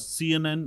CNN,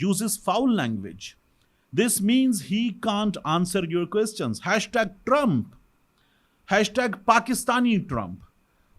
uses foul language, this means he can't answer your questions. #Trump, #Pakistani Trump।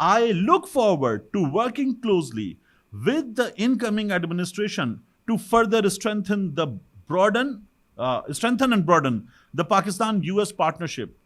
I look forward to working closely with the incoming administration to further strengthen and broaden the Pakistan-US partnership।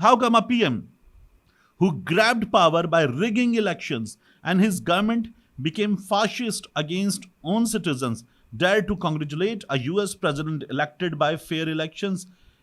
how come a PM who grabbed power by rigging elections and his government became fascist against own citizens dare to congratulate a US president elected by fair elections।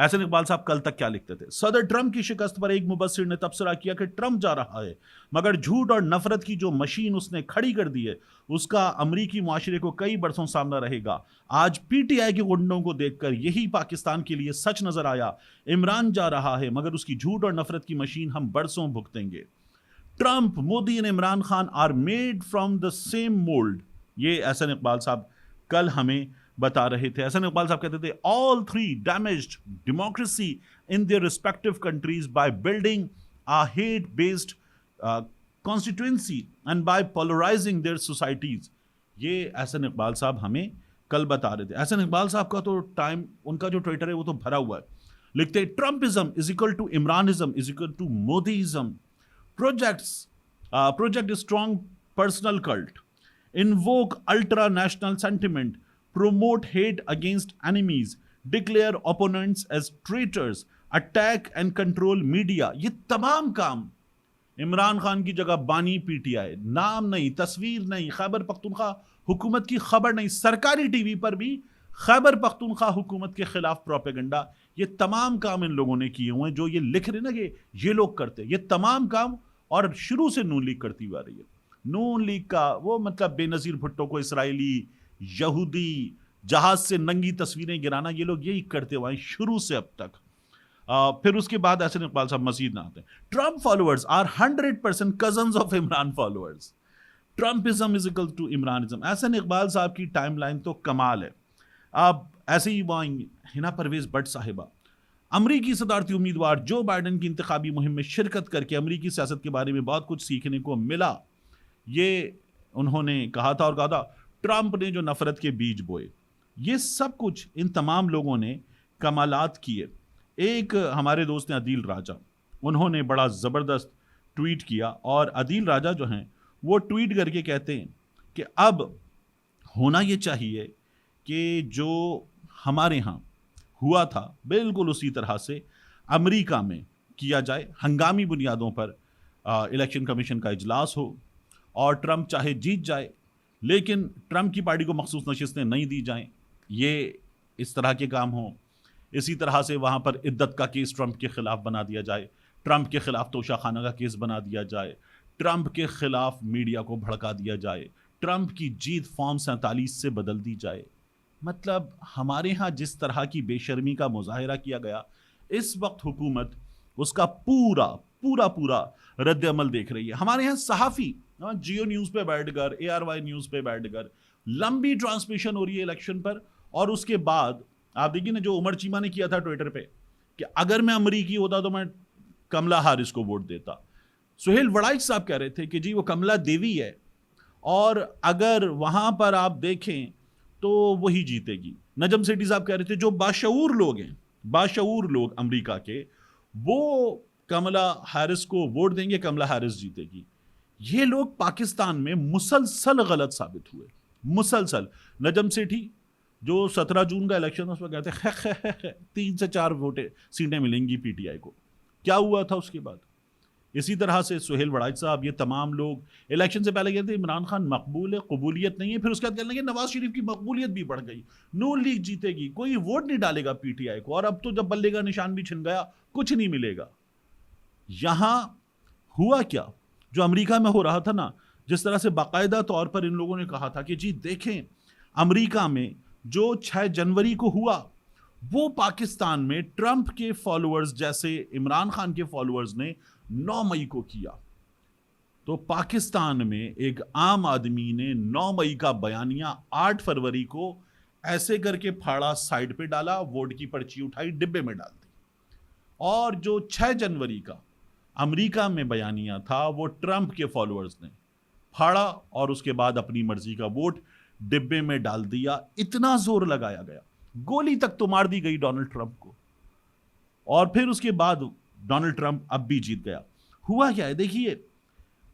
احسن اقبال صاحب کل تک کیا لکھتے تھے؟ صدر Trump کی شکست پر ایک مبصر نے تبصرہ کیا کہ ٹرمپ جا رہا ہے مگر جھوٹ اور نفرت کی جو مشین اس نے کھڑی کر دی ہے اس کا امریکی معاشرے کو کئی برسوں سامنا رہے گا۔ آج پی ٹی آئی کے گنڈوں کو دیکھ کر یہی پاکستان کے لیے سچ نظر آیا، عمران جا رہا ہے مگر اس کی جھوٹ اور نفرت کی مشین ہم برسوں بھگتیں گے۔ ٹرمپ، مودی اور Imran Khan are made from the same mould, یہ احسن اقبال صاحب کل ہمیں بتا رہے تھے۔ احسن اقبال صاحب کہتے تھے all three damaged democracy in their respective countries by building a hate-based constituency and by polarizing their societies۔ یہ احسن اقبال صاحب ہمیں کل بتا رہے تھے۔ احسن اقبال صاحب کا تو ٹائم، ان کا جو ٹویٹر ہے وہ تو بھرا ہوا ہے، لکھتے ہیں Trumpism is equal to Imranism is equal to Modism, project a strong personal cult, invoke ultra-national sentiment, promote hate against enemies, declare opponents as traitors, attack and control media۔ یہ تمام کام عمران خان کی جگہ بانی پی ٹی آئی، نام نہیں، تصویر نہیں، خیبر پختونخوا حکومت کی خبر نہیں، سرکاری ٹی وی پر بھی خیبر پختونخوا حکومت کے خلاف پروپیگنڈا، یہ تمام کام ان لوگوں نے کیے ہوئے ہیں۔ جو یہ لکھ رہے نا کہ یہ لوگ کرتے، یہ تمام کام اور شروع سے نون لیگ کرتی ہوئی آ رہی ہے۔ نون لیگ کا وہ مطلب بے نظیر بھٹو کو اسرائیلی، یہودی، جہاز سے ننگی تصویریں گرانا، یہ لوگ یہی کرتے ہوئے ہیں شروع سے اب تک۔ پھر اس کے بعد احسن اقبال صاحب مزید نہ آتے ہیں، Trump followers are 100% cousins of Imran followers, Trumpism is equal to Imranism. Ahsan Iqbal صاحب کی ٹائم لائن تو کمال ہے۔ اب ایسے ہی وہاں ہنا پرویز بٹ صاحبہ، امریکی صدارتی امیدوار جو بائیڈن کی انتخابی مہم میں شرکت کر کے امریکی سیاست کے بارے میں بہت کچھ سیکھنے کو ملا، یہ انہوں نے کہا تھا، اور کہا تھا ٹرمپ نے جو نفرت کے بیج بوئے، یہ سب کچھ ان تمام لوگوں نے کمالات کیے۔ ایک ہمارے دوست ہیں عدیل راجہ، انہوں نے بڑا زبردست ٹویٹ کیا، اور عدیل راجہ جو ہیں وہ ٹویٹ کر کے کہتے ہیں کہ اب ہونا یہ چاہیے کہ جو ہمارے ہاں ہوا تھا بالکل اسی طرح سے امریکہ میں کیا جائے، ہنگامی بنیادوں پر الیکشن کمیشن کا اجلاس ہو، اور ٹرمپ چاہے جیت جائے لیکن ٹرمپ کی پارٹی کو مخصوص نشستیں نہیں دی جائیں، یہ اس طرح کے کام ہوں۔ اسی طرح سے وہاں پر عدت کا کیس ٹرمپ کے خلاف بنا دیا جائے، ٹرمپ کے خلاف توشہ خانہ کا کیس بنا دیا جائے، ٹرمپ کے خلاف میڈیا کو بھڑکا دیا جائے، ٹرمپ کی جیت فارم 47 سے بدل دی جائے۔ مطلب ہمارے ہاں جس طرح کی بے شرمی کا مظاہرہ کیا گیا، اس وقت حکومت اس کا پورا رد عمل دیکھ رہی ہے۔ ہمارے ہاں صحافی جیو نیوز پہ بیٹھ کر، ARY نیوز پہ بیٹھ کر لمبی ٹرانسمیشن ہو رہی ہے الیکشن پر، اور اس کے بعد آپ دیکھیے نا جو عمر چیمہ نے کیا تھا ٹویٹر پہ کہ اگر میں امریکی ہوتا تو میں کملا ہارس کو ووٹ دیتا۔ سہیل وڑائچ صاحب کہہ رہے تھے کہ جی وہ کملا دیوی ہے، اور اگر وہاں پر آپ دیکھیں تو وہی جیتے گی۔ نجم سیٹھی صاحب کہہ رہے تھے جو باشعور لوگ امریکہ کے، وہ کملا ہیرس کو ووٹ دیں گے، کملا ہیرس جیتے گی۔ یہ لوگ پاکستان میں مسلسل غلط ثابت ہوئے، مسلسل۔ نجم سیٹھی جو 17 جون کا الیکشن اس میں کہتے ہیں 3 سے 4 سیٹیں ملیں گی پی ٹی آئی کو، کیا ہوا تھا اس کے بعد؟ اسی طرح سے سہیل وڑائچ صاحب، یہ تمام لوگ الیکشن سے پہلے کہتے ہیں عمران خان مقبول ہے، قبولیت نہیں ہے، پھر اس کے بعد کہنے لگے نواز شریف کی مقبولیت بھی بڑھ گئی، نون لیگ جیتے گی، کوئی ووٹ نہیں ڈالے گا پی ٹی آئی کو، اور اب تو جب بلے کا نشان بھی چھن گیا کچھ نہیں ملے گا۔ یہاں ہوا کیا جو امریکہ میں ہو رہا تھا نا، جس طرح سے باقاعدہ طور پر ان لوگوں نے کہا تھا کہ جی دیکھیں امریکہ میں جو 6 جنوری کو ہوا وہ پاکستان میں ٹرمپ کے فالوورز جیسے عمران خان کے فالوورز نے 9 مئی کو کیا، تو پاکستان میں ایک عام آدمی نے 9 مئی کا بیانیہ 8 فروری کو ایسے کر کے پھاڑا، سائڈ پہ ڈالا، ووٹ کی پرچی اٹھائی، ڈبے میں ڈال دی۔ اور جو 6 جنوری کا امریکہ میں بیانیہ تھا وہ ٹرمپ کے فالوورز نے پھاڑا، اور اس کے بعد اپنی مرضی کا ووٹ ڈبے میں ڈال دیا۔ اتنا زور لگایا گیا، گولی تک تو مار دی گئی ڈونلڈ ٹرمپ کو، اور پھر اس کے بعد ڈونلڈ ٹرمپ اب بھی جیت گیا۔ ہوا کیا ہے دیکھیے،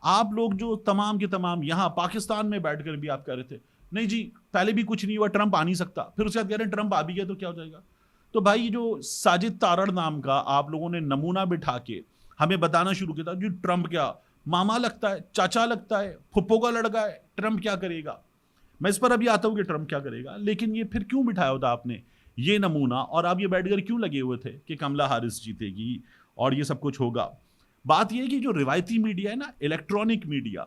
آپ لوگ جو تمام کے تمام یہاں پاکستان میں بیٹھ کر بھی آپ کہہ رہے تھے نہیں جی پہلے بھی کچھ نہیں ہوا، ٹرمپ آ نہیں سکتا، پھر اس کے بعد کہہ رہے ہیں ٹرمپ آ بھی گیا تو کیا ہو جائے گا۔ تو بھائی جو ساجد تارڑ نام کا آپ لوگوں نے نمونہ بٹھا کے ہمیں بتانا شروع کیا تھا جی ٹرمپ کیا ماما لگتا ہے، چاچا لگتا ہے، پھپھو کا لڑکا ہے، ٹرمپ کیا کرے گا۔ میں اس پر ابھی آتا ہوں کہ ٹرمپ کیا کرے گا، لیکن یہ پھر کیوں بٹھایا ہوتا آپ نے یہ نمونہ، اور آپ یہ بیٹھ کر کیوں لگے ہوئے تھے کہ کملا ہارس جیتے گی اور یہ سب کچھ ہوگا؟ بات یہ ہے کہ جو روایتی میڈیا ہے نا، الیکٹرانک میڈیا،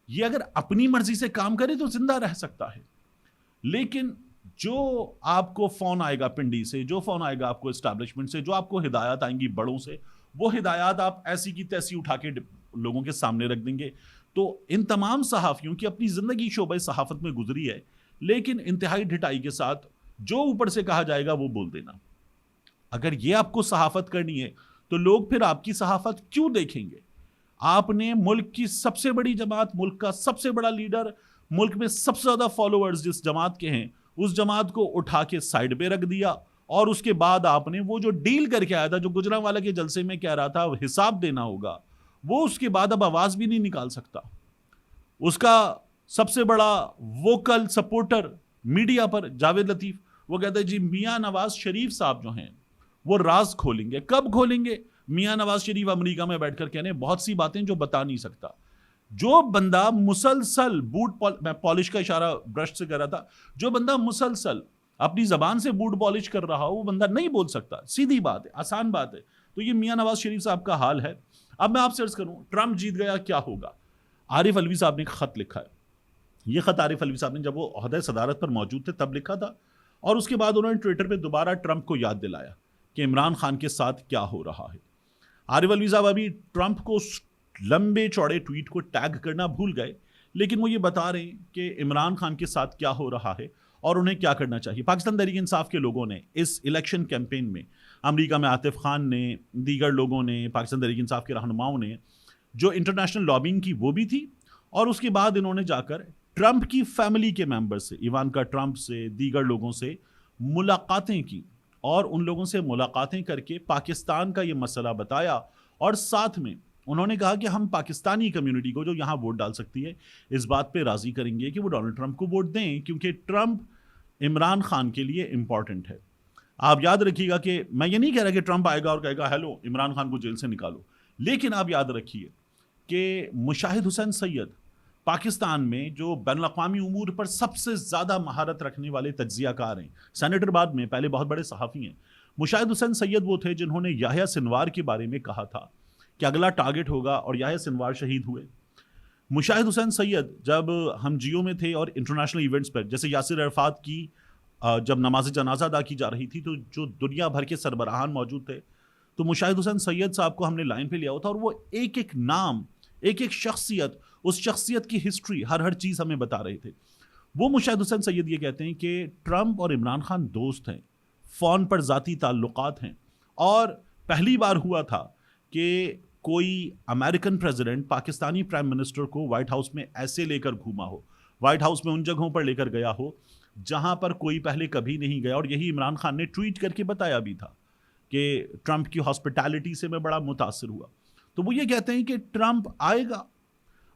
یہ اگر اپنی مرضی سے کام کرے تو زندہ رہ سکتا ہے، لیکن جو آپ کو فون آئے گا پنڈی سے، جو فون آئے گا آپ کو اسٹیبلشمنٹ سے، جو آپ کو ہدایات آئیں گی بڑوں سے، وہ ہدایات آپ ایسی کی تیسی اٹھا کے لوگوں کے سامنے رکھ دیں گے. تو ان تمام صحافیوں کی اپنی زندگی شعبہ صحافت میں گزری ہے، لیکن انتہائی ڈھٹائی کے ساتھ جو اوپر سے کہا جائے گا وہ بول دینا. اگر یہ آپ کو صحافت کرنی ہے تو لوگ پھر آپ کی صحافت کیوں دیکھیں گے؟ آپ نے ملک کی سب سے بڑی جماعت، ملک کا سب سے بڑا لیڈر، ملک میں سب سے زیادہ فالوورز جس جماعت کے ہیں، اس جماعت کو اٹھا کے سائڈ پہ رکھ دیا، اور اس کے بعد آپ نے وہ جو ڈیل کر کے آیا تھا، جو گجرانوالہ کے جلسے میں کہہ رہا تھا حساب دینا ہوگا، وہ اس کے بعد اب آواز بھی نہیں نکال سکتا. اس کا سب سے بڑا ووکل سپورٹر میڈیا پر جاوید لطیف، وہ کہتا ہے جی میاں نواز شریف صاحب جو ہیں وہ راز کھولیں گے. کب کھولیں گے؟ میاں نواز شریف امریکہ میں بیٹھ کر کہنے بہت سی باتیں جو بتا نہیں سکتا. جو بندہ مسلسل میں پالش کا اشارہ برش سے کر رہا تھا، جو بندہ مسلسل اپنی زبان سے بوٹ پالش کر رہا ہو، وہ بندہ نہیں بول سکتا. سیدھی بات ہے، آسان بات ہے. تو یہ میاں نواز شریف صاحب کا حال ہے. اب میں آپ سے عرض کروں ٹرمپ جیت گیا کیا ہوگا؟ عارف علوی صاحب نے ایک خط لکھا ہے. یہ خط عارف علوی صاحب نے جب وہ عہدہ صدارت پر موجود تھے تب لکھا تھا، اور اس کے بعد انہوں نے ٹویٹر پہ دوبارہ ٹرمپ کو یاد دلایا کہ عمران خان کے ساتھ کیا ہو رہا ہے. عارف علوی صاحب ابھی ٹرمپ کو لمبے چوڑے ٹویٹ کو ٹیگ کرنا بھول گئے، لیکن وہ یہ بتا رہے ہیں کہ عمران خان کے ساتھ کیا ہو رہا ہے اور انہیں کیا کرنا چاہیے. پاکستان تحریک انصاف کے لوگوں نے اس الیکشن کیمپین میں، امریکہ میں عاطف خان نے، دیگر لوگوں نے، پاکستان تحریک انصاف کے رہنماؤں نے جو انٹرنیشنل لابنگ کی وہ بھی تھی، اور اس کے بعد انہوں نے جا کر ٹرمپ کی فیملی کے ممبر سے، ایوانکا ٹرمپ سے، دیگر لوگوں سے ملاقاتیں کی، اور ان لوگوں سے ملاقاتیں کر کے پاکستان کا یہ مسئلہ بتایا، اور ساتھ میں انہوں نے کہا کہ ہم پاکستانی کمیونٹی کو جو یہاں ووٹ ڈال سکتی ہے اس بات پہ راضی کریں گے کہ وہ ڈونلڈ ٹرمپ کو ووٹ دیں، کیونکہ ٹرمپ عمران خان کے لیے امپورٹنٹ ہے. آپ یاد رکھیے گا کہ میں یہ نہیں کہہ رہا کہ ٹرمپ آئے گا اور کہے گا ہیلو عمران خان کو جیل سے نکالو، لیکن آپ یاد رکھیے کہ مشاہد حسین سید پاکستان میں جو بین الاقوامی امور پر سب سے زیادہ مہارت رکھنے والے تجزیہ کار ہیں، سینیٹر بعد میں، پہلے بہت بڑے صحافی ہیں. مشاہد حسین سید وہ تھے جنہوں نے یحییٰ سنوار کے بارے میں کہا تھا کہ اگلا ٹارگٹ ہوگا، اور یحییٰ سنوار شہید ہوئے. مشاہد حسین سید جب ہم جیو میں تھے اور انٹرنیشنل ایونٹس پر، جیسے یاسر عرفات کی جب نماز جنازہ ادا کی جا رہی تھی تو جو دنیا بھر کے سربراہان موجود تھے، تو مشاہد حسین سید صاحب کو ہم نے لائن پہ لیا ہوا تھا، اور وہ ایک ایک نام، ایک ایک شخصیت، اس شخصیت کی ہسٹری، ہر چیز ہمیں بتا رہے تھے. وہ مشاہد حسین سید یہ کہتے ہیں کہ ٹرمپ اور عمران خان دوست ہیں، فون پر ذاتی تعلقات ہیں، اور پہلی بار ہوا تھا کہ کوئی American president Pakistani prime minister کو وائٹ ہاؤس میں ایسے لے کر گھوما ہو، وائٹ ہاؤس میں ان جگہوں پر لے کر گیا ہو جہاں پر کوئی پہلے کبھی نہیں گیا. اور یہی عمران خان نے ٹویٹ کر کے بتایا بھی تھا کہ ٹرمپ کی ہاسپٹیلٹی سے میں بڑا متاثر ہوا. تو وہ یہ کہتے ہیں کہ ٹرمپ آئے گا،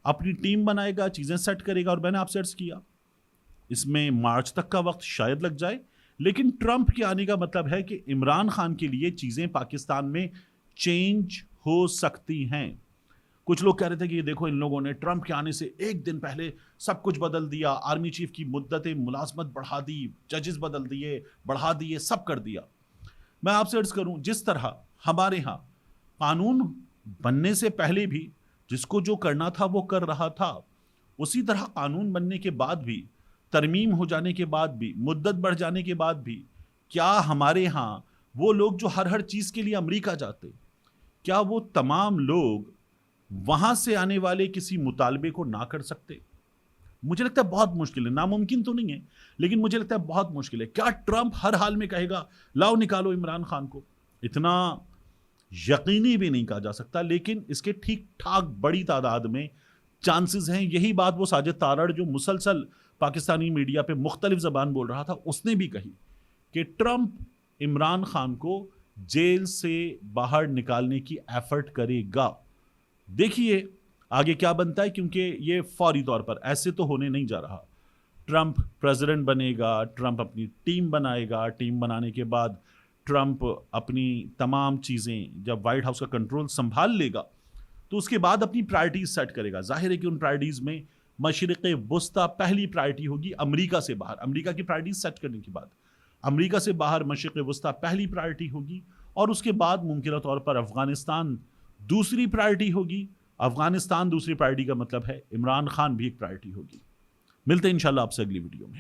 اپنی ٹیم بنائے گا، چیزیں سیٹ کرے گا، اور میں نے آپ سے عرض کیا اس میں مارچ تک کا وقت شاید لگ جائے، لیکن ٹرمپ کے آنے کا مطلب ہے کہ عمران خان کے لیے چیزیں پاکستان میں چینج ہو سکتی ہیں. کچھ لوگ کہہ رہے تھے کہ یہ دیکھو ان لوگوں نے ٹرمپ کے آنے سے ایک دن پہلے سب کچھ بدل دیا، آرمی چیف کی مدت ملازمت بڑھا دی، ججز بدل دیے، بڑھا دیے، سب کر دیا. میں آپ سے عرض کروں جس طرح ہمارے ہاں قانون بننے سے پہلے بھی جس کو جو کرنا تھا وہ کر رہا تھا، اسی طرح قانون بننے کے بعد بھی، ترمیم ہو جانے کے بعد بھی، مدت بڑھ جانے کے بعد بھی، کیا ہمارے ہاں وہ لوگ جو ہر چیز کے لیے امریکہ جاتے، کیا وہ تمام لوگ وہاں سے آنے والے کسی مطالبے کو نہ کر سکتے؟ مجھے لگتا ہے بہت مشکل ہے، ناممکن تو نہیں ہے لیکن مجھے لگتا ہے بہت مشکل ہے. کیا ٹرمپ ہر حال میں کہے گا لاؤ نکالو عمران خان کو؟ اتنا یقینی بھی نہیں کہا جا سکتا، لیکن اس کے ٹھیک ٹھاک بڑی تعداد میں چانسز ہیں. یہی بات وہ ساجد تارڑ جو مسلسل پاکستانی میڈیا پہ مختلف زبان بول رہا تھا، اس نے بھی کہی کہ ٹرمپ عمران خان کو جیل سے باہر نکالنے کی ایفرٹ کرے گا. دیکھیے آگے کیا بنتا ہے، کیونکہ یہ فوری طور پر ایسے تو ہونے نہیں جا رہا. ٹرمپ پریزیڈنٹ بنے گا، ٹرمپ اپنی ٹیم بنائے گا، ٹیم بنانے کے بعد ٹرمپ اپنی تمام چیزیں جب وائٹ ہاؤس کا کنٹرول سنبھال لے گا تو اس کے بعد اپنی پرائرٹیز سیٹ کرے گا. ظاہر ہے کہ ان پرائرٹیز میں مشرق وسطی پہلی پرائرٹی ہوگی امریکہ سے باہر. امریکہ کی پرائرٹیز سیٹ کرنے کے بعد امریکہ سے باہر مشرق وسطیٰ پہلی پرائرٹی ہوگی، اور اس کے بعد ممکنہ طور پر افغانستان دوسری پرائرٹی ہوگی۔ افغانستان دوسری پرائرٹی کا مطلب ہے عمران خان بھی ایک پرائرٹی ہوگی۔ ملتے ہیں انشاءاللہ آپ سے اگلی ویڈیو میں۔